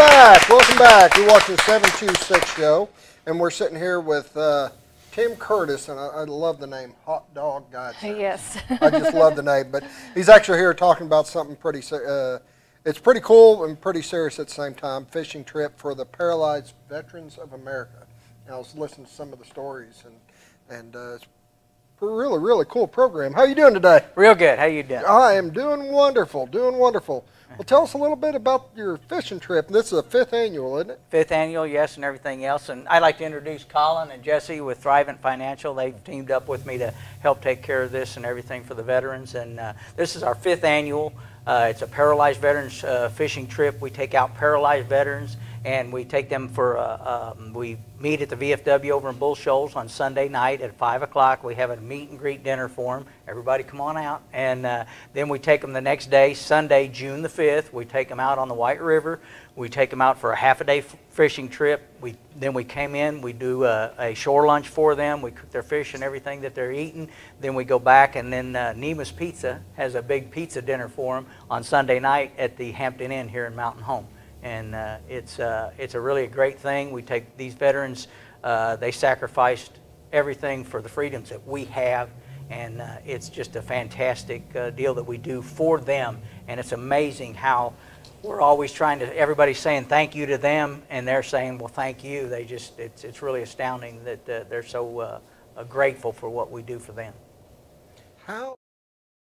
back. Welcome back. You're watching the 726 show, and we're sitting here with Tim Curtis, and I love the name, Hot Dog Guide Service. Yes. I just love the name, but he's actually here talking about something pretty, it's pretty cool and pretty serious at the same time, fishing trip for the Paralyzed Veterans of America. And I was listening to some of the stories, and it's a really, really cool program. How you doing today? Real good. How you doing? I am doing wonderful, doing wonderful. Well, tell us a little bit about your fishing trip. This is a 5th annual, isn't it? 5th annual, yes, and everything else. And I'd like to introduce Colin and Jessie with Thrivent Financial. They've teamed up with me to help take care of this and everything for the veterans. And this is our 5th annual. It's a Paralyzed Veterans fishing trip. We take out paralyzed veterans, and we take them for, we meet at the VFW over in Bull Shoals on Sunday night at 5 o'clock. We have a meet and greet dinner for them. Everybody come on out. And then we take them the next day, Sunday, June the 5th. We take them out on the White River. We take them out for a half-a-day fishing trip. Then we came in, we do a shore lunch for them. We cook their fish and everything that they're eating. Then we go back, and then Neema's Pizza has a big pizza dinner for them on Sunday night at the Hampton Inn here in Mountain Home. And it's a really great thing. We take these veterans, they sacrificed everything for the freedoms that we have, and it's just a fantastic deal that we do for them. And it's amazing how we're always trying to, everybody's saying thank you to them, and they're saying, well, thank you. They just, it's really astounding that they're so grateful for what we do for them. How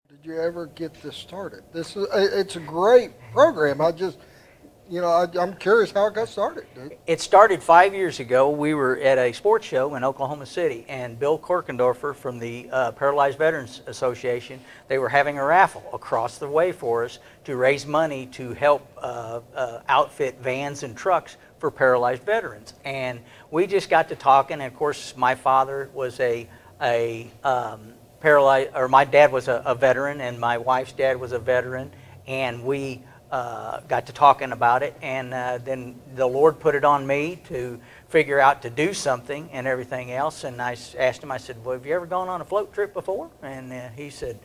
did you ever get this started? It's a great program. I'm curious how it got started, dude. It started 5 years ago. We were at a sports show in Oklahoma City, and Bill Korkendorfer from the Paralyzed Veterans Association, they were having a raffle across the way for us to raise money to help outfit vans and trucks for paralyzed veterans. And we just got to talking, and of course my father was paralyzed, or my dad was a veteran, and my wife's dad was a veteran, and we got to talking about it, and then the Lord put it on me to figure out to do something and everything else. And I asked him, I said, well, have you ever gone on a float trip before? And he said,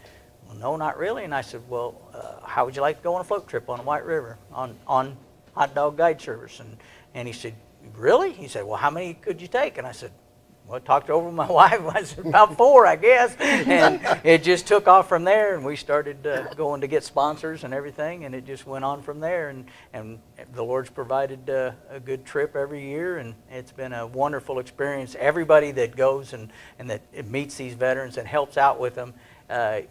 well, no, not really. And I said, well, how would you like to go on a float trip on the White River on Hot Dog Guide Service? And he said, really? He said, well, how many could you take? And I said, well, I talked over with my wife. I said, about 4, I guess. And it just took off from there, and we started going to get sponsors and everything, and it just went on from there. And the Lord's provided a good trip every year, and it's been a wonderful experience. Everybody that goes and that meets these veterans and helps out with them,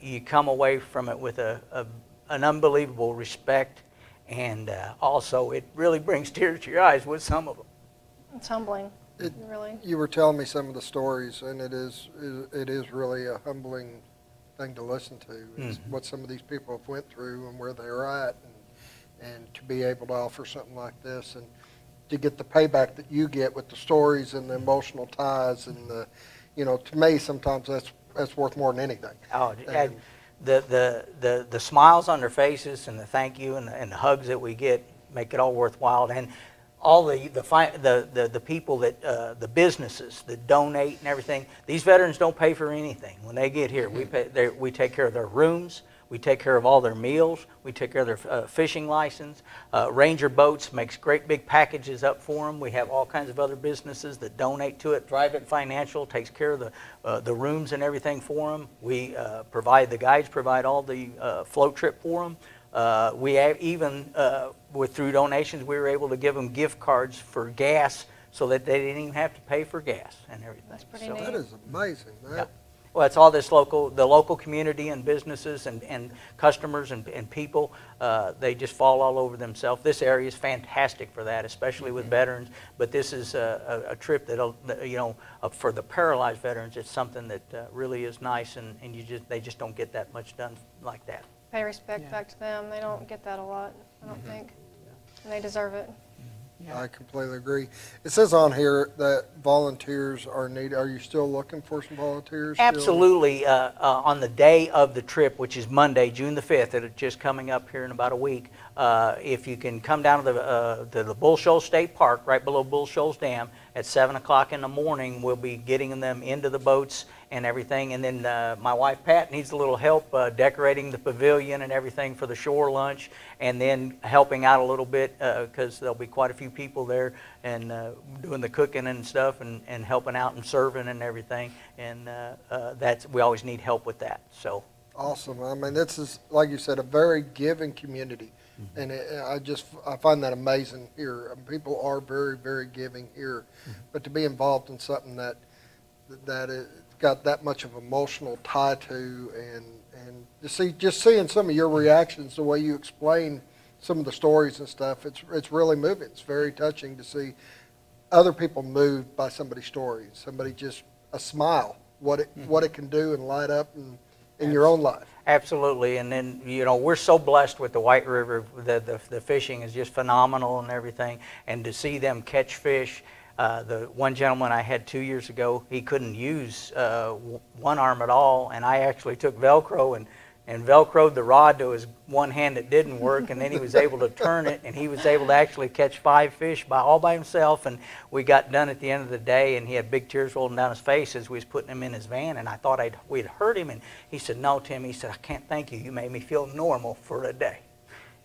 you come away from it with an unbelievable respect, and also it really brings tears to your eyes with some of them. It's humbling. Really? You were telling me some of the stories, and it is really a humbling thing to listen to. What some of these people have went through and where they're at, and to be able to offer something like this, and to get the payback that you get with the stories and the emotional ties, and to me sometimes that's worth more than anything. Oh, and the smiles on their faces and the thank you and the hugs that we get make it all worthwhile. And all the people that the businesses that donate and everything, these veterans don't pay for anything when they get here. We take care of their rooms, we take care of all their meals, we take care of their fishing license. Ranger Boats makes great big packages up for them. We have all kinds of other businesses that donate to it. Thrivent Financial takes care of the rooms and everything for them. We provide, the guides provide all the float trip for them. We have even, through donations, we were able to give them gift cards for gas so that they didn't even have to pay for gas and everything. That's pretty neat. That is amazing. Yeah. Well, it's all this the local community and businesses and customers and people, they just fall all over themselves. This area is fantastic for that, especially with veterans. But this is a trip that, for the paralyzed veterans, it's something that really is nice, and they just don't get that much done like that. Pay respect back to them. They don't get that a lot, I don't think. And they deserve it. Yeah. I completely agree. It says on here that volunteers are needed. Are you still looking for some volunteers? Absolutely. On the day of the trip, which is Monday, June the 5th, it's just coming up here in about a week, if you can come down to the Bull Shoals State Park, right below Bull Shoals Dam, at 7 o'clock in the morning, we'll be getting them into the boats and everything. And then my wife Pat needs a little help decorating the pavilion and everything for the shore lunch, and then helping out a little bit because there'll be quite a few people there, and doing the cooking and stuff, and helping out and serving and everything. And we always need help with that. So awesome. I mean, this is, like you said, a very giving community. And I find that amazing here. People are very, very giving here, but to be involved in something that it got that much of emotional tie to, and just seeing some of your reactions, the way you explain some of the stories and stuff, it's really moving. It's very touching to see other people moved by somebody's story. Somebody just a smile, what it can do and light up in your own life. Absolutely, and then we're so blessed with the White River. The fishing is just phenomenal and everything, and to see them catch fish. The one gentleman I had 2 years ago, he couldn't use one arm at all, and I actually took Velcro and Velcroed the rod to his one hand that didn't work, and then he was able to turn it, and he was able to actually catch 5 fish all by himself. And we got done at the end of the day, and he had big tears rolling down his face as we was putting him in his van, and I thought we'd hurt him, and he said, "No, Tim," he said, "I can't thank you. You made me feel normal for a day."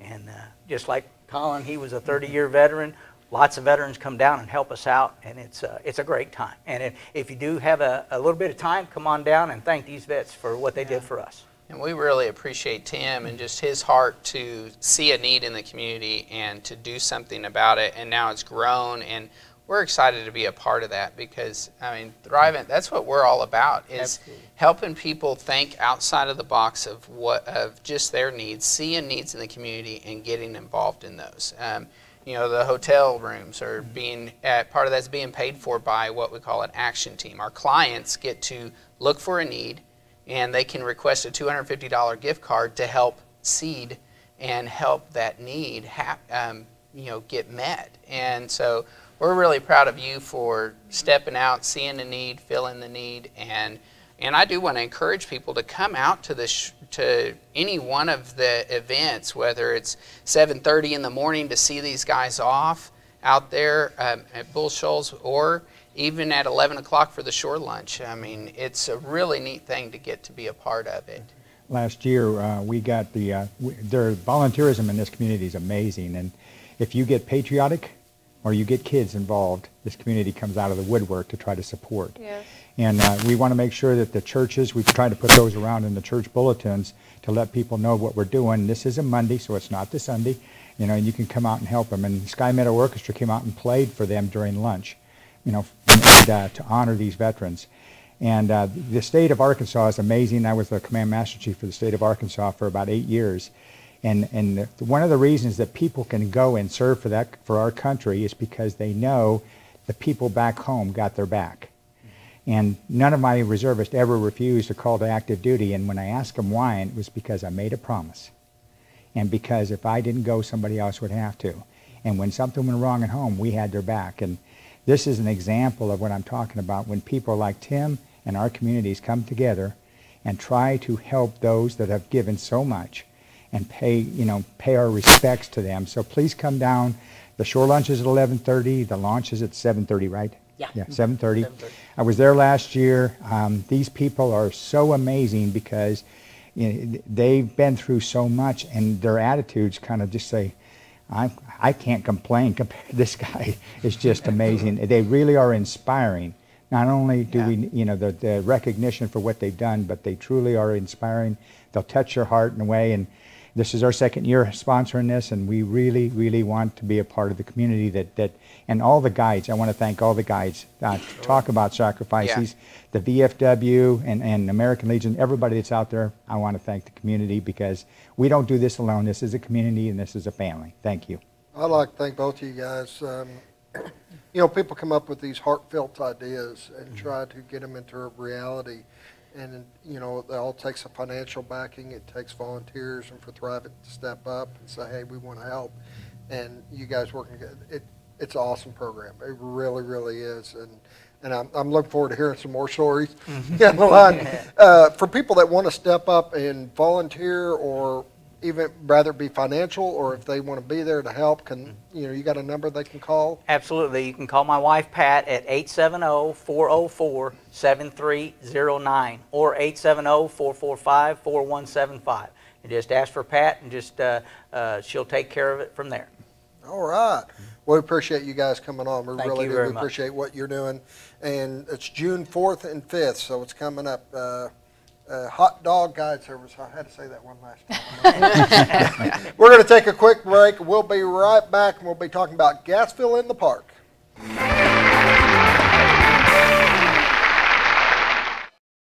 And just like Colin, he was a 30-year veteran. Lots of veterans come down and help us out, and it's a great time. And if you do have a little bit of time, come on down and thank these vets for what they did for us. And we really appreciate Tim and just his heart to see a need in the community and to do something about it. And now it's grown, and we're excited to be a part of that because, I mean, Thrivent, that's what we're all about, is helping people think outside of the box of just their needs, seeing needs in the community and getting involved in those. The hotel rooms are part of that's being paid for by what we call an action team. Our clients get to look for a need, and they can request a $250 gift card to help seed and help that need get met. And so we're really proud of you for stepping out, seeing the need, filling the need, and I do want to encourage people to come out to any one of the events, whether it's 7:30 in the morning to see these guys off out there at Bull Shoals, or even at 11 o'clock for the shore lunch. I mean, it's a really neat thing to get to be a part of it. Last year, we got their volunteerism in this community is amazing, and if you get patriotic or you get kids involved, this community comes out of the woodwork to try to support. Yes. And we want to make sure that the churches, we try to put those around in the church bulletins to let people know what we're doing. This is a Monday, so it's not the Sunday, and you can come out and help them. And Sky Meadow Orchestra came out and played for them during lunch, and to honor these veterans. And the state of Arkansas is amazing. I was the Command Master Chief for the state of Arkansas for about 8 years. And one of the reasons that people can go and serve for our country is because they know the people back home got their back. And none of my reservists ever refused a call to active duty. And when I asked them why, it was because I made a promise. And because if I didn't go, somebody else would have to. And when something went wrong at home, we had their back. And this is an example of what I'm talking about, when people like Tim and our communities come together and try to help those that have given so much and pay our respects to them. So please come down. The shore lunch is at 11:30. The launch is at 7:30, right? Yeah, 7:30. I was there last year. These people are so amazing because they've been through so much, and their attitudes kind of just say, I can't complain. This guy is just amazing. They really are inspiring. Not only do we, the recognition for what they've done, but they truly are inspiring. They'll touch your heart in a way. And this is our second year sponsoring this, and we really, really want to be a part of the community and all the guides. I want to thank all the guides. Talk about sacrifices. The VFW and American Legion, everybody that's out there, I want to thank the community because we don't do this alone. This is a community and this is a family. Thank you. I'd like to thank both of you guys. People come up with these heartfelt ideas and try to get them into reality. And, it all takes a financial backing. It takes volunteers and for Thrivent to step up and say, hey, we want to help. And you guys working together. It's an awesome program. It really, really is. And I'm looking forward to hearing some more stories down the line. For people that want to step up and volunteer or even rather be financial, or if they want to be there to help, can, you got a number they can call? Absolutely. You can call my wife, Pat, at 870-404-7309 or 870-445-4175. And just ask for Pat, and just she'll take care of it from there. All right. Well, we appreciate you guys coming on. We Thank really you do. very We much. appreciate what you're doing. And it's June 4th and 5th, so it's coming up. Hot dog guide service. I had to say that one last time. We're going to take a quick break. We'll be right back, and we'll be talking about Gasville in the Park.